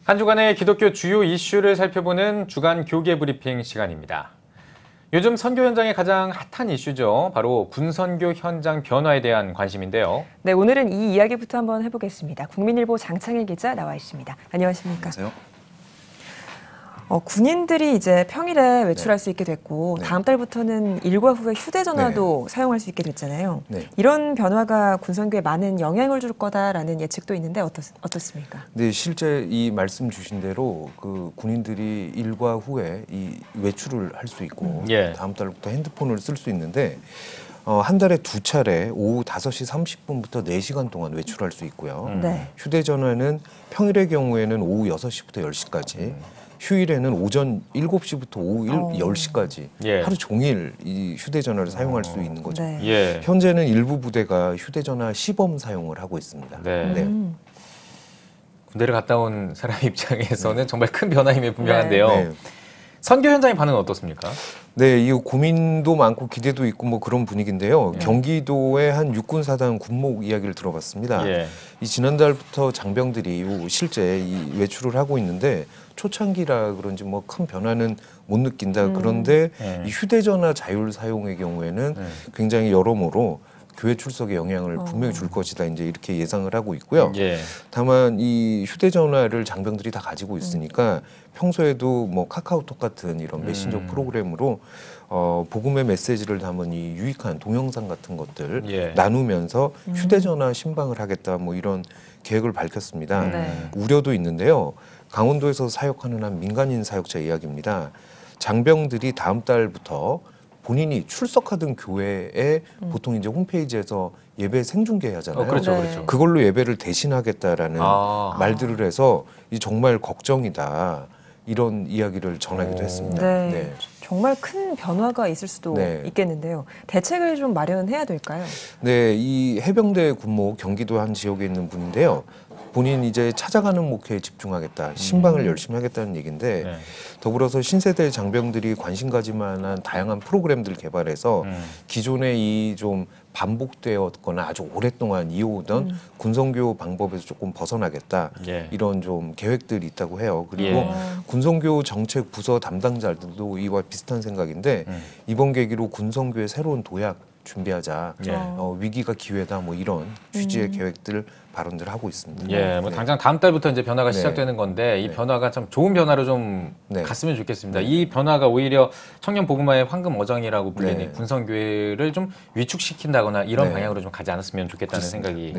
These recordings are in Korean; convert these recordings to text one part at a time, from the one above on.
한 주간의 기독교 주요 이슈를 살펴보는 주간 교계 브리핑 시간입니다. 요즘 선교 현장의 가장 핫한 이슈죠. 바로 군선교 현장 변화에 대한 관심인데요. 네, 오늘은 이 이야기부터 한번 해보겠습니다. 국민일보 장창일 기자 나와 있습니다. 안녕하십니까? 안녕하세요. 군인들이 이제 평일에 외출할 수 있게 됐고 네. 다음 달부터는 일과 후에 휴대전화도 사용할 수 있게 됐잖아요. 네. 이런 변화가 군선교에 많은 영향을 줄 거다라는 예측도 있는데 어떻습니까? 네, 실제 이 말씀 주신 대로 그 군인들이 일과 후에 이 외출을 할 수 있고 다음 달부터 핸드폰을 쓸 수 있는데 한 달에 2차례 오후 5시 30분부터 4시간 동안 외출할 수 있고요. 네. 휴대전화는 평일의 경우에는 오후 6시부터 10시까지 휴일에는 오전 7시부터 오후 10시까지 하루 종일 이 휴대전화를 사용할 수 있는 거죠. 네. 현재는 일부 부대가 휴대전화 시범 사용을 하고 있습니다. 군대를 갔다 온 사람 입장에서는 정말 큰 변화임이 분명한데요. 네. 선교 현장의 반응은 어떻습니까? 네, 이 고민도 많고 기대도 있고 뭐 그런 분위기인데요. 경기도의 한 육군사단 군목 이야기를 들어봤습니다. 이 지난달부터 장병들이 실제 이 외출을 하고 있는데 초창기라 그런지 뭐 큰 변화는 못 느낀다. 그런데 이 휴대전화 자율 사용의 경우에는 굉장히 여러모로 교회 출석에 영향을 분명히 줄 것이다. 이제 이렇게 예상을 하고 있고요. 다만 이 휴대전화를 장병들이 다 가지고 있으니까 평소에도 뭐 카카오톡 같은 이런 메신저 프로그램으로 복음의 메시지를 담은 이 유익한 동영상 같은 것들 나누면서 휴대전화 신방을 하겠다. 뭐 이런 계획을 밝혔습니다. 우려도 있는데요. 강원도에서 사역하는 한 민간인 사역자 이야기입니다. 장병들이 다음 달부터 본인이 출석하던 교회에 보통 이제 홈페이지에서 예배 생중계 하잖아요. 그렇죠. 그걸로 예배를 대신하겠다라는 말들을 해서 이 정말 걱정이다. 이런 이야기를 전하기도 했습니다. 네. 정말 큰 변화가 있을 수도 있겠는데요. 대책을 좀 마련해야 될까요? 네, 이 해병대 군목 경기도 한 지역에 있는 분인데요. 본인 이제 찾아가는 목회에 집중하겠다, 신방을 열심히 하겠다는 얘기인데 더불어서 신세대 장병들이 관심 가질 만한 다양한 프로그램들 개발해서 기존의 이 좀 반복되었거나 아주 오랫동안 이어오던 군선교 방법에서 조금 벗어나겠다 이런 좀 계획들이 있다고 해요. 그리고 군선교 정책 부서 담당자들도 이와 비슷한 생각인데 이번 계기로 군선교의 새로운 도약 준비하자. 위기가 기회다. 뭐 이런 취지의 계획들 발언들 하고 있습니다. 뭐 당장 다음 달부터 이제 변화가 시작되는 건데 이 변화가 참 좋은 변화로 좀 갔으면 좋겠습니다. 이 변화가 오히려 청년 복음화의 황금 어장이라고 불리는 군선교회를 좀 위축시킨다거나 이런 방향으로 좀 가지 않았으면 좋겠다는 생각이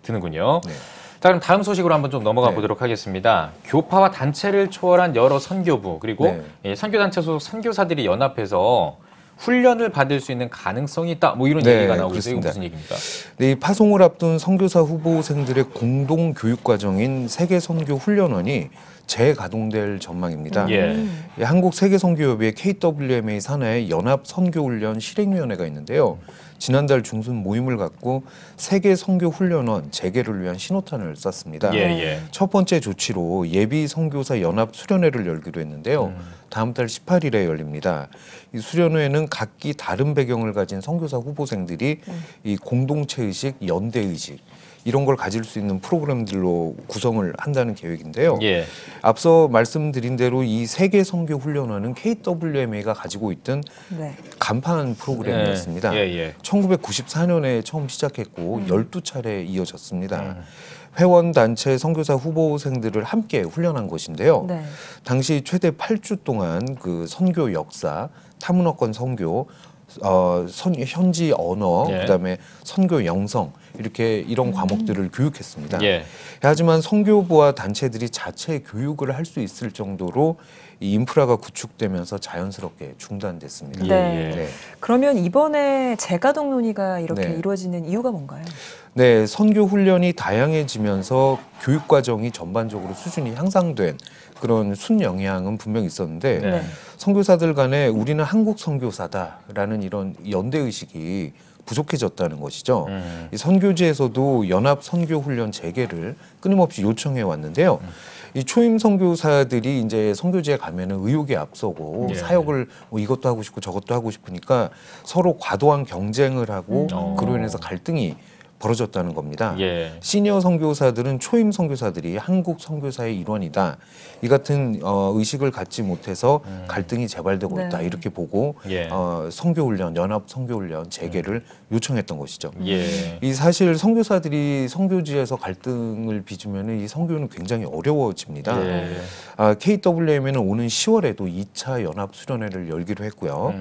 드는군요. 자, 그럼 다음 소식으로 한번 좀 넘어가 보도록 하겠습니다. 교파와 단체를 초월한 여러 선교부 그리고 선교단체 소속 선교사들이 연합해서 훈련을 받을 수 있는 가능성이 있다. 뭐 이런 얘기가 나오고 있어요. 이건 무슨 얘기입니까? 네, 이 파송을 앞둔 선교사 후보생들의 공동 교육 과정인 세계 선교 훈련원이 재가동될 전망입니다. 한국 세계 선교협의회 KWMA 산하의 연합 선교 훈련 실행위원회가 있는데요. 지난달 중순 모임을 갖고 세계 선교 훈련원 재개를 위한 신호탄을 쐈습니다. 첫 번째 조치로 예비 선교사 연합 수련회를 열기로 했는데요. 다음 달 18일에 열립니다. 이 수련회는 각기 다른 배경을 가진 선교사 후보생들이 이 공동체 의식, 연대 의식 이런 걸 가질 수 있는 프로그램들로 구성을 한다는 계획인데요. 앞서 말씀드린 대로 이 세계 선교 훈련원은 KWMA가 가지고 있던 간판 프로그램이었습니다. 1994년에 처음 시작했고 12차례 이어졌습니다. 회원단체 선교사 후보생들을 함께 훈련한 것인데요. 당시 최대 8주 동안 그 선교 역사, 타문화권 선교, 현지 언어, 그다음에 선교 영성 이렇게 이런 과목들을 교육했습니다. 하지만 선교부와 단체들이 자체 교육을 할 수 있을 정도로 이 인프라가 구축되면서 자연스럽게 중단됐습니다. 그러면 이번에 재가동 논의가 이렇게 이루어지는 이유가 뭔가요? 네, 선교 훈련이 다양해지면서 교육 과정이 전반적으로 수준이 향상된 그런 순영향은 분명히 있었는데 선교사들 간에 우리는 한국 선교사다라는 이런 연대 의식이 부족해졌다는 것이죠. 이 선교지에서도 연합 선교 훈련 재개를 끊임없이 요청해 왔는데요. 이 초임 선교사들이 이제 선교지에 가면은 의욕이 앞서고 사역을 뭐 이것도 하고 싶고 저것도 하고 싶으니까 서로 과도한 경쟁을 하고 그로 인해서 갈등이 벌어졌다는 겁니다. 예. 시니어 선교사들은 초임 선교사들이 한국 선교사의 일원이다. 이 같은 의식을 갖지 못해서 갈등이 재발되고 있다. 네. 이렇게 보고 예. 선교훈련, 연합 선교훈련 재개를 요청했던 것이죠. 예. 이 사실 선교사들이 선교지에서 갈등을 빚으면 이 선교는 굉장히 어려워집니다. 예. KWM에는 오는 10월에도 2차 연합 수련회를 열기로 했고요.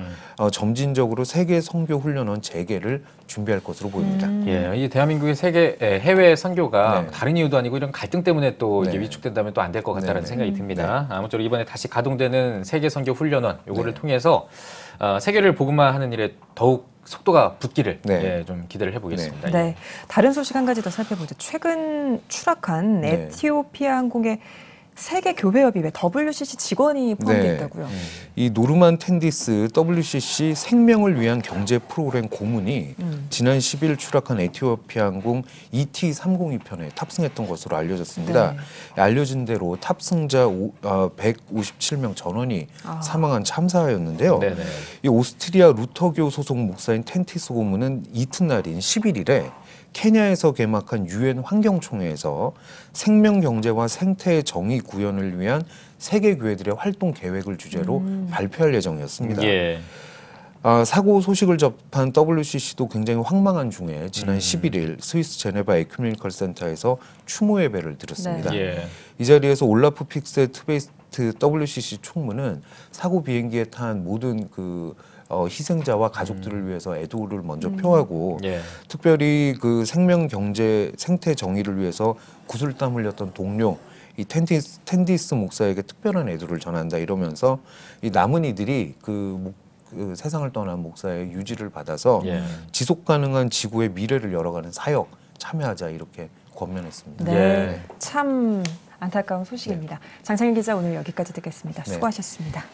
점진적으로 세계 선교 훈련원 재개를 준비할 것으로 보입니다. 예, 이 대한민국의 세계 해외 선교가 네. 다른 이유도 아니고 이런 갈등 때문에 또 이게 네. 위축된다면 또 안 될 것 같다는 네. 생각이 듭니다. 아무쪼록 이번에 다시 가동되는 세계 선교 훈련원 요거를 통해서 세계를 복음화하는 일에 더욱 속도가 붙기를 예, 좀 기대를 해보겠습니다. 네. 예. 다른 소식 한 가지 더 살펴보죠. 최근 추락한 에티오피아 항공의 세계 교회협의회 WCC 직원이 포함되어 있다고요. 이 노르만 텐디스 WCC 생명을 위한 경제 프로그램 고문이 지난 10일 추락한 에티오피아 항공 ET302편에 탑승했던 것으로 알려졌습니다. 알려진 대로 탑승자 157명 전원이 사망한 참사였는데요. 이 오스트리아 루터교 소속 목사인 텐티스 고문은 이튿날인 11일에 케냐에서 개막한 유엔 환경총회에서 생명 경제와 생태의 정의 구현을 위한 세계 교회들의 활동 계획을 주제로 발표할 예정이었습니다. 예. 사고 소식을 접한 WCC도 굉장히 황망한 중에 지난 11일 스위스 제네바 에큐메니컬 센터에서 추모 예배를 드렸습니다. 예. 이 자리에서 올라프 픽세트베이스트 WCC 총무는 사고 비행기에 탄 모든 희생자와 가족들을 위해서 애도를 먼저 표하고 특별히 그 생명 경제 생태 정의를 위해서 구슬땀 흘렸던 동료 이 텐디스 목사에게 특별한 애도를 전한다 이러면서 이 남은 이들이 그 세상을 떠난 목사의 유지를 받아서 지속 가능한 지구의 미래를 열어가는 사역 참여하자 이렇게 권면했습니다. 네, 참 안타까운 소식입니다. 장창일 기자 오늘 여기까지 듣겠습니다. 수고하셨습니다.